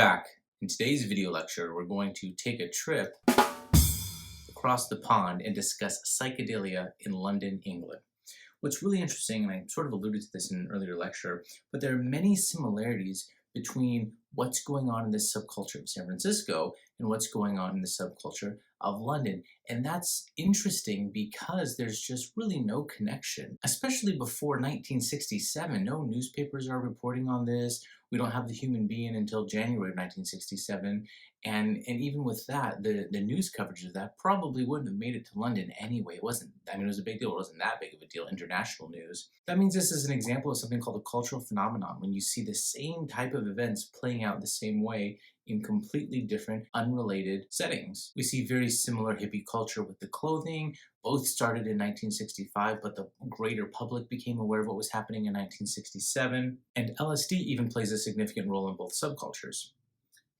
back. In today's video lecture, we're going to take a trip across the pond and discuss psychedelia in London, England. What's really interesting, and I sort of alluded to this in an earlier lecture, but there are many similarities between what's going on in the subculture of San Francisco and what's going on in the subculture of London. And that's interesting because there's just really no connection, especially before 1967. No newspapers are reporting on this. We don't have the human being until January of 1967. And even with that, the news coverage of that probably wouldn't have made it to London anyway. It wasn't, I mean, it was a big deal. It wasn't that big of a deal, international news. That means this is an example of something called a cultural phenomenon, when you see the same type of events playing out the same way in completely different, unrelated settings. We see very similar hippie culture with the clothing. Both started in 1965, but the greater public became aware of what was happening in 1967. And LSD even plays a significant role in both subcultures.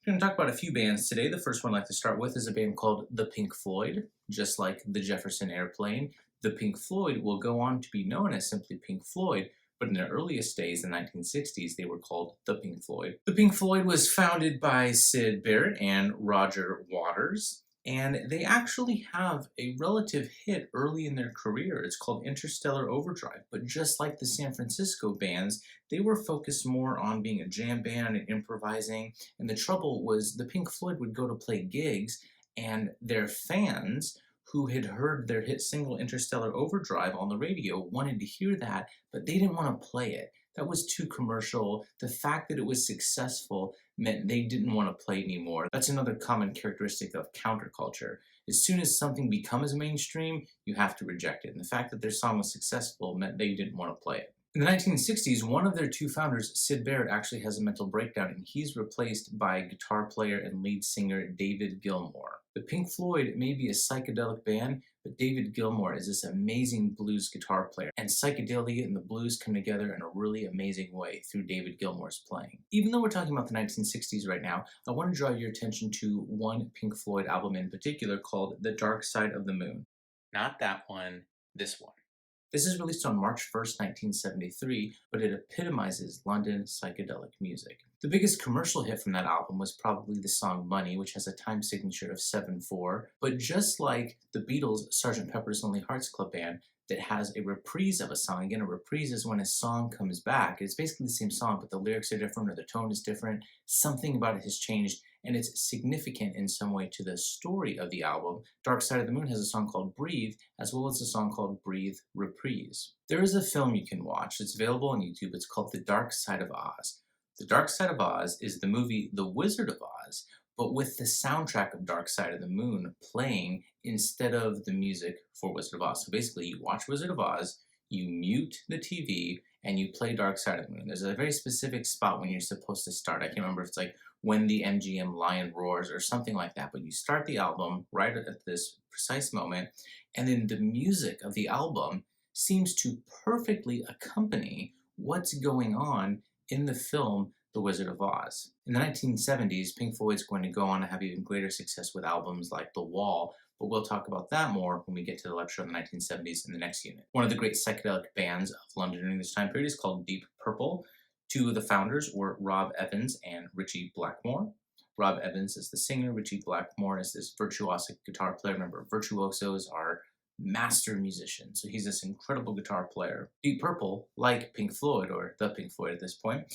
We're going to talk about a few bands today. The first one I'd like to start with is a band called the Pink Floyd. Just like the Jefferson Airplane, the Pink Floyd will go on to be known as simply Pink Floyd, but in their earliest days, the 1960s, they were called the Pink Floyd. The Pink Floyd was founded by Syd Barrett and Roger Waters, and they actually have a relative hit early in their career. It's called Interstellar Overdrive, but just like the San Francisco bands, they were focused more on being a jam band and improvising, and the trouble was the Pink Floyd would go to play gigs, and their fans who had heard their hit single Interstellar Overdrive on the radio wanted to hear that, but they didn't want to play it. That was too commercial. The fact that it was successful meant they didn't want to play anymore. That's another common characteristic of counterculture. As soon as something becomes mainstream, you have to reject it. And the fact that their song was successful meant they didn't want to play it. In the 1960s, one of their two founders, Syd Barrett, actually has a mental breakdown, and he's replaced by guitar player and lead singer David Gilmour. The Pink Floyd may be a psychedelic band, but David Gilmour is this amazing blues guitar player, and psychedelia and the blues come together in a really amazing way through David Gilmour's playing. Even though we're talking about the 1960s right now, I want to draw your attention to one Pink Floyd album in particular called The Dark Side of the Moon. Not that one, this one. This is released on March 1st, 1973, but it epitomizes London psychedelic music. The biggest commercial hit from that album was probably the song Money, which has a time signature of 7/4, but just like the Beatles' Sgt. Pepper's Lonely Hearts Club Band, that has a reprise of a song. Again, a reprise is when a song comes back. It's basically the same song, but the lyrics are different or the tone is different. Something about it has changed, and it's significant in some way to the story of the album. Dark Side of the Moon has a song called Breathe, as well as a song called Breathe Reprise. There is a film you can watch. It's available on YouTube. It's called The Dark Side of Oz. The Dark Side of Oz is the movie The Wizard of Oz, but with the soundtrack of Dark Side of the Moon playing instead of the music for Wizard of Oz. So basically, you watch Wizard of Oz, you mute the TV, and you play Dark Side of the Moon. There's a very specific spot when you're supposed to start. I can't remember if it's like When the MGM Lion Roars or something like that, but you start the album right at this precise moment, and then the music of the album seems to perfectly accompany what's going on in the film The Wizard of Oz. In the 1970s, Pink Floyd's going to go on to have even greater success with albums like The Wall, but we'll talk about that more when we get to the lecture on the 1970s in the next unit. One of the great psychedelic bands of London during this time period is called Deep Purple. Two of the founders were Rob Evans and Ritchie Blackmore. Rob Evans is the singer. Ritchie Blackmore is this virtuosic guitar player. Remember, virtuosos are master musicians, so he's this incredible guitar player. Deep Purple, like Pink Floyd, or the Pink Floyd at this point,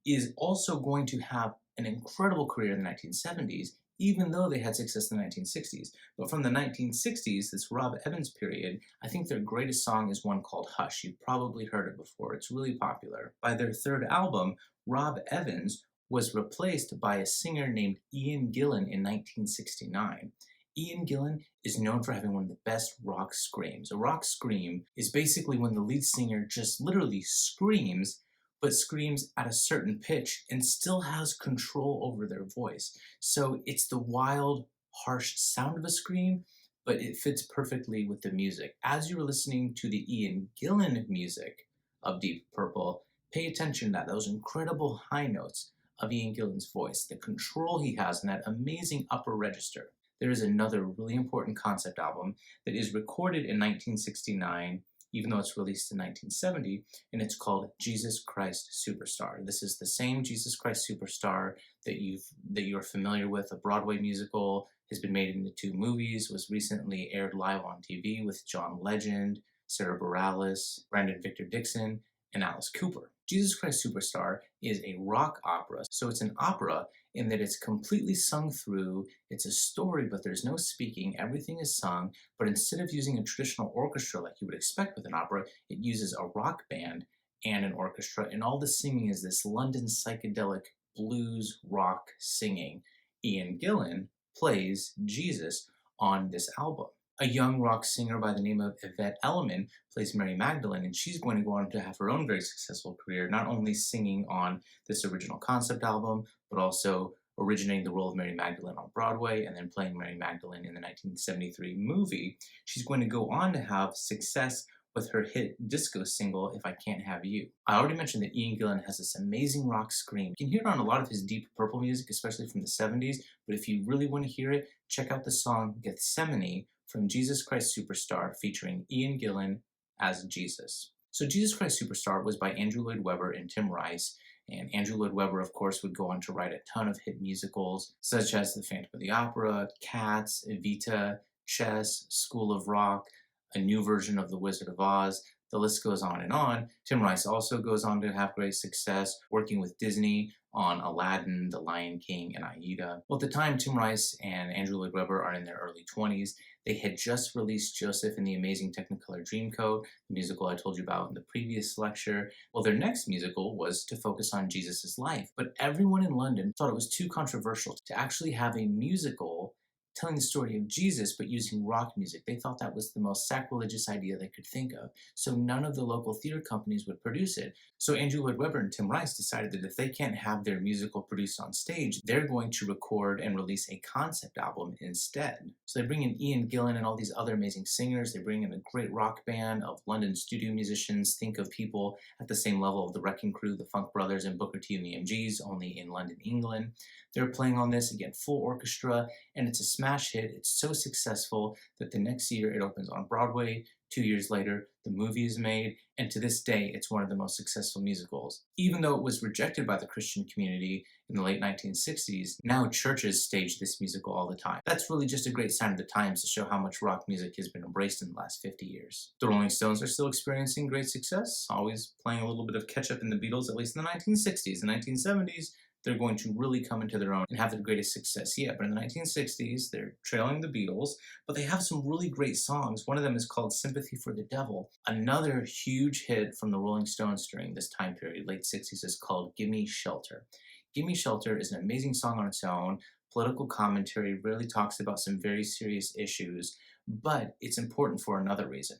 is also going to have an incredible career in the 1970s, even though they had success in the 1960s. But from the 1960s, this Rob Evans period, I think their greatest song is one called Hush. You've probably heard it before. It's really popular. By their third album, Rob Evans was replaced by a singer named Ian Gillan in 1969. Ian Gillan is known for having one of the best rock screams. A rock scream is basically when the lead singer just literally screams, but screams at a certain pitch and still has control over their voice. So it's the wild, harsh sound of a scream, but it fits perfectly with the music. As you're listening to the Ian Gillan music of Deep Purple, pay attention to those incredible high notes of Ian Gillan's voice, the control he has in that amazing upper register. There is another really important concept album that is recorded in 1969 even though it's released in 1970, and it's called Jesus Christ Superstar. This is the same Jesus Christ Superstar that you're familiar with. A Broadway musical has been made into 2 movies, was recently aired live on TV with John Legend, Sarah Bareilles, Brandon Victor Dixon, and Alice Cooper. Jesus Christ Superstar is a rock opera, so it's an opera in that it's completely sung through. It's a story, but there's no speaking. Everything is sung, but instead of using a traditional orchestra like you would expect with an opera, it uses a rock band and an orchestra, and all the singing is this London psychedelic blues rock singing. Ian Gillan plays Jesus on this album. A young rock singer by the name of Yvette Elliman plays Mary Magdalene, and she's going to go on to have her own very successful career, not only singing on this original concept album, but also originating the role of Mary Magdalene on Broadway and then playing Mary Magdalene in the 1973 movie. She's going to go on to have success with her hit disco single, If I Can't Have You. I already mentioned that Ian Gillan has this amazing rock scream. You can hear it on a lot of his Deep Purple music, especially from the 70s, but if you really want to hear it, check out the song Gethsemane from Jesus Christ Superstar featuring Ian Gillan as Jesus. So Jesus Christ Superstar was by Andrew Lloyd Webber and Tim Rice, and Andrew Lloyd Webber, of course, would go on to write a ton of hit musicals, such as The Phantom of the Opera, Cats, Evita, Chess, School of Rock, a new version of The Wizard of Oz. The list goes on and on. Tim Rice also goes on to have great success working with Disney on Aladdin, The Lion King, and Aida. Well, at the time, Tim Rice and Andrew Lloyd Webber are in their early 20s. They had just released Joseph and the Amazing Technicolor Dreamcoat, the musical I told you about in the previous lecture. Well, their next musical was to focus on Jesus' life, but everyone in London thought it was too controversial to actually have a musical telling the story of Jesus, but using rock music. They thought that was the most sacrilegious idea they could think of. So none of the local theater companies would produce it. So Andrew Lloyd Webber and Tim Rice decided that if they can't have their musical produced on stage, they're going to record and release a concept album instead. So they bring in Ian Gillan and all these other amazing singers. They bring in a great rock band of London studio musicians. Think of people at the same level of the Wrecking Crew, the Funk Brothers, and Booker T and the MGs, only in London, England. They're playing on this, again, full orchestra, and it's a smash hit. It's so successful that the next year it opens on Broadway. 2 years later, the movie is made, and to this day, it's one of the most successful musicals. Even though it was rejected by the Christian community in the late 1960s, now churches stage this musical all the time. That's really just a great sign of the times to show how much rock music has been embraced in the last 50 years. The Rolling Stones are still experiencing great success, always playing a little bit of catch-up in the Beatles, at least in the 1960s. The 1970s, they're going to really come into their own and have the greatest success yet. But in the 1960s, they're trailing the Beatles, but they have some really great songs. One of them is called Sympathy for the Devil. Another huge hit from the Rolling Stones during this time period, late 60s, is called Gimme Shelter. Gimme Shelter is an amazing song on its own. Political commentary really talks about some very serious issues, but it's important for another reason.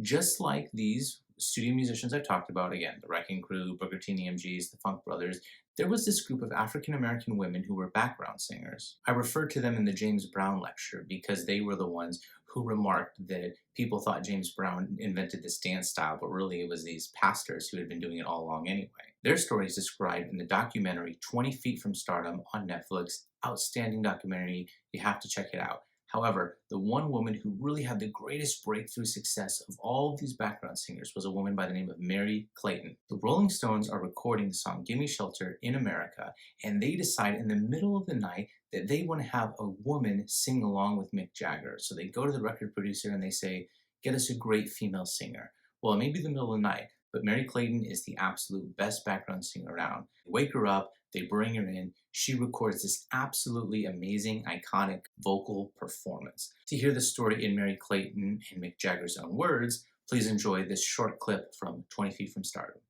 Just like these studio musicians I've talked about, again, the Wrecking Crew, Booker T and the MGs, the Funk Brothers, there was this group of African-American women who were background singers. I referred to them in the James Brown lecture because they were the ones who remarked that people thought James Brown invented this dance style, but really it was these pastors who had been doing it all along anyway. Their story is described in the documentary 20 Feet from Stardom on Netflix. Outstanding documentary. You have to check it out. However, the one woman who really had the greatest breakthrough success of all of these background singers was a woman by the name of Mary Clayton. The Rolling Stones are recording the song Gimme Shelter in America, and they decide in the middle of the night that they want to have a woman sing along with Mick Jagger. So they go to the record producer and they say, get us a great female singer. Well, it may be the middle of the night, but Mary Clayton is the absolute best background singer around. They wake her up, they bring her in, she records this absolutely amazing, iconic vocal performance. To hear the story in Mary Clayton and Mick Jagger's own words, please enjoy this short clip from 20 Feet from Stardom.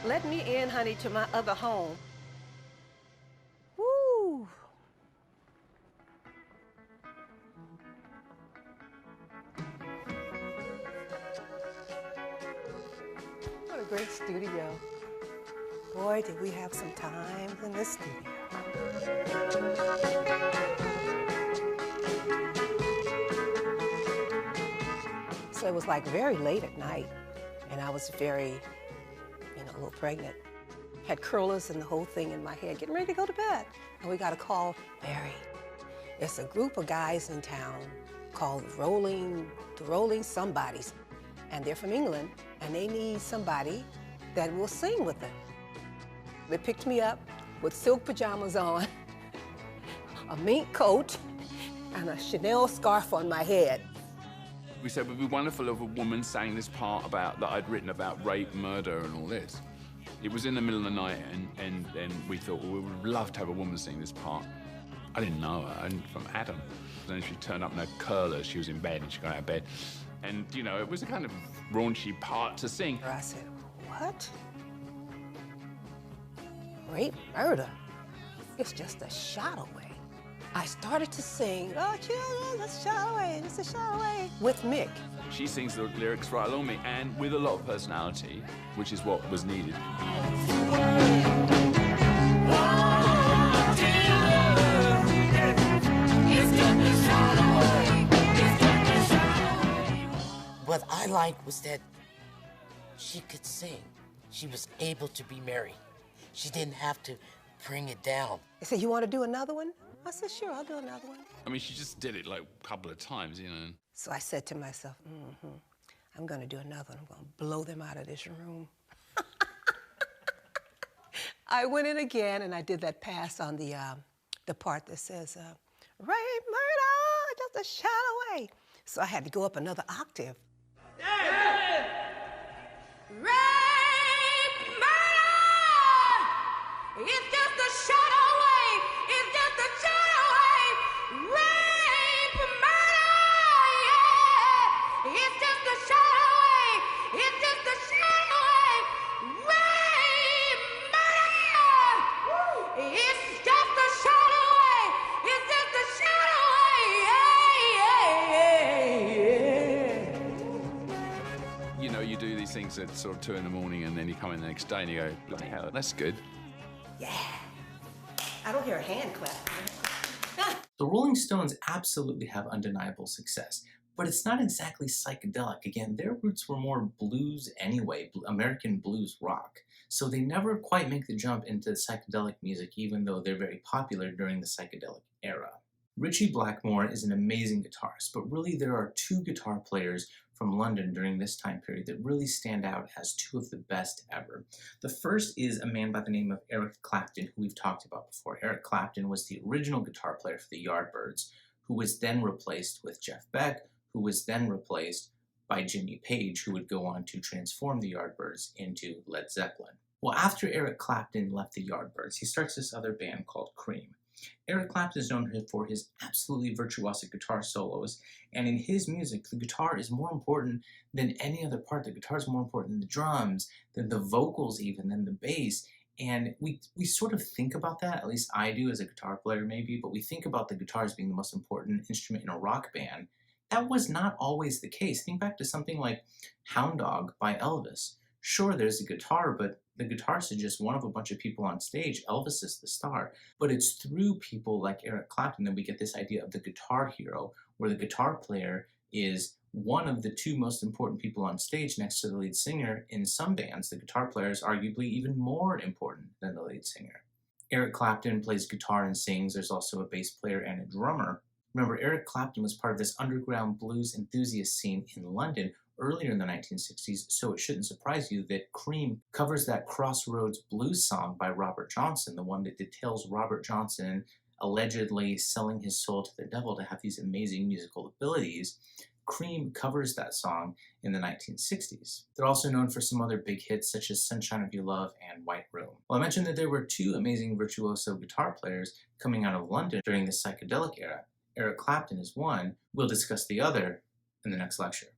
Let me in, honey, to my other home. Woo! What a great studio. Boy, did we have some time in this studio. So it was like very late at night, and I was very, a little pregnant. Had curlers and the whole thing in my head, getting ready to go to bed. And we got a call, Barry, there's a group of guys in town called the Rolling Somebodies. And they're from England, and they need somebody that will sing with them. They picked me up with silk pajamas on, a mink coat, and a Chanel scarf on my head. We said it would be wonderful if a woman sang this part that I'd written about rape, murder, and all this. It was in the middle of the night, and we thought, well, we would love to have a woman sing this part. I didn't know her, from Adam. Then she turned up in her curlers, she was in bed, and she got out of bed. And, you know, it was a kind of raunchy part to sing. I said, what? Rape, murder? It's just a shot away. I started to sing, oh, children, it's a shot away, it's a shot away, with Mick. She sings the lyrics right along me, and with a lot of personality, which is what was needed. What I liked was that she could sing. She was able to be merry. She didn't have to bring it down. They said, you want to do another one? I said, sure, I'll do another one. I mean, she just did it like a couple of times, you know. So I said to myself, I'm going to do another one. I'm going to blow them out of this room. I went in again, and I did that pass on the part that says, rape, murder, just a shot away. So I had to go up another octave. Rape, murder, it's just a shot away, it's just a shot away. Rape, murder, yeah, it's just a shot away, it's just a shot away. Rape, murder, it's just a shot away, it's just a shot away, yeah, yeah, yeah. You know, you do these things at sort of 2 in the morning, and then you come in the next day and you go, bloody hell, that's good. Yeah. I don't hear a hand clap. The Rolling Stones absolutely have undeniable success, but it's not exactly psychedelic. Again, their roots were more blues anyway, American blues rock. So they never quite make the jump into psychedelic music, even though they're very popular during the psychedelic era. Ritchie Blackmore is an amazing guitarist, but really there are 2 guitar players from London during this time period that really stand out as 2 of the best ever. The first is a man by the name of Eric Clapton, who we've talked about before. Eric Clapton was the original guitar player for the Yardbirds, who was then replaced with Jeff Beck, who was then replaced by Jimmy Page, who would go on to transform the Yardbirds into Led Zeppelin. Well, after Eric Clapton left the Yardbirds, he starts this other band called Cream. Eric Clapton is known for his absolutely virtuosic guitar solos, and in his music, the guitar is more important than any other part. The guitar is more important than the drums, than the vocals even, than the bass, and we sort of think about that, at least I do as a guitar player maybe, but we think about the guitar as being the most important instrument in a rock band. That was not always the case. Think back to something like Hound Dog by Elvis. Sure, there's a guitar, but the guitarist is just one of a bunch of people on stage. Elvis is the star. But it's through people like Eric Clapton that we get this idea of the guitar hero, where the guitar player is one of the 2 most important people on stage next to the lead singer. In some bands, the guitar player is arguably even more important than the lead singer. Eric Clapton plays guitar and sings. There's also a bass player and a drummer. Remember, Eric Clapton was part of this underground blues enthusiast scene in London earlier in the 1960s, so it shouldn't surprise you that Cream covers that Crossroads blues song by Robert Johnson, the one that details Robert Johnson allegedly selling his soul to the devil to have these amazing musical abilities. Cream covers that song in the 1960s. They're also known for some other big hits such as Sunshine of Your Love and White Room. Well, I mentioned that there were 2 amazing virtuoso guitar players coming out of London during the psychedelic era. Eric Clapton is one. We'll discuss the other in the next lecture.